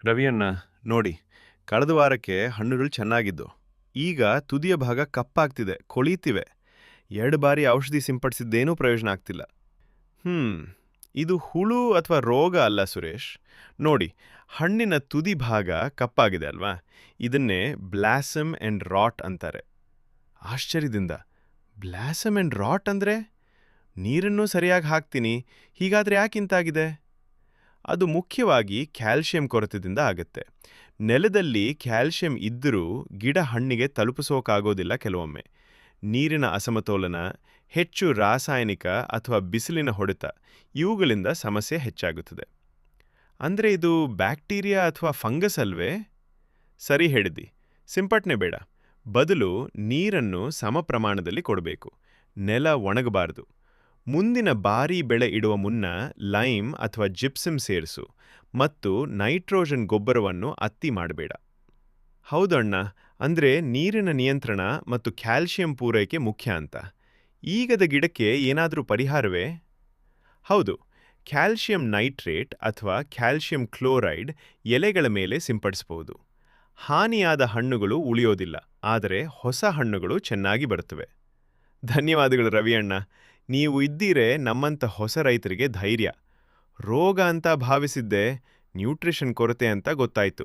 ರವಿಯಣ್ಣ, ನೋಡಿ, ಕಳೆದ ವಾರಕ್ಕೆ ಹಣ್ಣುಗಳು ಚೆನ್ನಾಗಿದ್ದು. ಈಗ ತುದಿಯ ಭಾಗ ಕಪ್ಪಾಗ್ತಿದೆ, ಕೊಳೀತಿವೆ. 2 ಬಾರಿ ಔಷಧಿ ಸಿಂಪಡಿಸಿದ್ದೇನೂ ಪ್ರಯೋಜನ ಆಗ್ತಿಲ್ಲ. ಹ್ಮ್, ಇದು ಹುಳು ಅಥವಾ ರೋಗ ಅಲ್ಲ ಸುರೇಶ್. ನೋಡಿ, ಹಣ್ಣಿನ ತುದಿ ಭಾಗ ಕಪ್ಪಾಗಿದೆ ಅಲ್ವಾ? ಇದನ್ನೇ ಬ್ಲಾಸಮ್ ಅಂಡ್ ರಾಟ್ ಅಂತಾರೆ. ಆಶ್ಚರ್ಯದಿಂದ, ಬ್ಲಾಸಮ್ ಅಂಡ್ ರಾಟ್ ಅಂದ್ರೆ? ನೀರನ್ನೂ ಸರಿಯಾಗಿ ಹಾಕ್ತೀನಿ, ಹೀಗಾದ್ರೆ ಯಾಕಿಂತಾಗಿದೆ? ಅದು ಮುಖ್ಯವಾಗಿ ಕ್ಯಾಲ್ಶಿಯಂ ಕೊರತೆಯಿಂದ ಆಗುತ್ತೆ. ನೆಲದಲ್ಲಿ ಕ್ಯಾಲ್ಶಿಯಂ ಇದ್ದರೂ ಗಿಡ ಹಣ್ಣಿಗೆ ತಲುಪಿಸೋಕಾಗೋದಿಲ್ಲ ಕೆಲವೊಮ್ಮೆ. ನೀರಿನ ಅಸಮತೋಲನ, ಹೆಚ್ಚು ರಾಸಾಯನಿಕ ಅಥವಾ ಬಿಸಿಲಿನ ಹೊಡೆತ ಇವುಗಳಿಂದ ಸಮಸ್ಯೆ ಹೆಚ್ಚಾಗುತ್ತದೆ. ಅಂದ್ರೆ ಇದು ಬ್ಯಾಕ್ಟೀರಿಯಾ ಅಥವಾ ಫಂಗಸ್ ಅಲ್ವೇ? ಸರಿ ಹೇಳಿದ್ದಿ. ಸಿಂಪಟನೆ ಬೇಡ. ಬದಲು ನೀರನ್ನು ಸಮ ಪ್ರಮಾಣದಲ್ಲಿ ಕೊಡಬೇಕು. ನೆಲ ಒಣಗಬಾರದು. ಮುಂದಿನ ಬಾರಿ ಬೆಳೆ ಇಡುವ ಮುನ್ನ ಲೈಮ್ ಅಥವಾ ಜಿಪ್ಸಮ್ ಸೇರಿಸು ಮತ್ತು ನೈಟ್ರೋಜನ್ ಗೊಬ್ಬರವನ್ನು ಅತ್ತಿ ಮಾಡಬೇಡ. ಹೌದಣ್ಣ, ಅಂದ್ರೆ ನೀರಿನ ನಿಯಂತ್ರಣ ಮತ್ತು ಕ್ಯಾಲ್ಶಿಯಂ ಪೂರೈಕೆ ಮುಖ್ಯ ಅಂತ. ಈಗದ ಗಿಡಕ್ಕೆ ಏನಾದರೂ ಪರಿಹಾರವೇ? ಹೌದು, ಕ್ಯಾಲ್ಶಿಯಂ ನೈಟ್ರೇಟ್ ಅಥವಾ ಕ್ಯಾಲ್ಶಿಯಂ ಕ್ಲೋರೈಡ್ ಎಲೆಗಳ ಮೇಲೆ ಸಿಂಪಡಿಸಬಹುದು. ಹಾನಿಯಾದ ಹಣ್ಣುಗಳು ಉಳಿಯೋದಿಲ್ಲ, ಆದರೆ ಹೊಸ ಹಣ್ಣುಗಳು ಚೆನ್ನಾಗಿ ಬರುತ್ತವೆ. ಧನ್ಯವಾದಗಳು ರವಿಯಣ್ಣ. ನೀವು ಇದ್ದೀರೇ ನಮ್ಮಂಥ ಹೊಸ ರೈತರಿಗೆ ಧೈರ್ಯ. ರೋಗ ಅಂತ ಭಾವಿಸಿದ್ದೆ, ನ್ಯೂಟ್ರಿಷನ್ ಕೊರತೆ ಅಂತ ಗೊತ್ತಾಯ್ತು.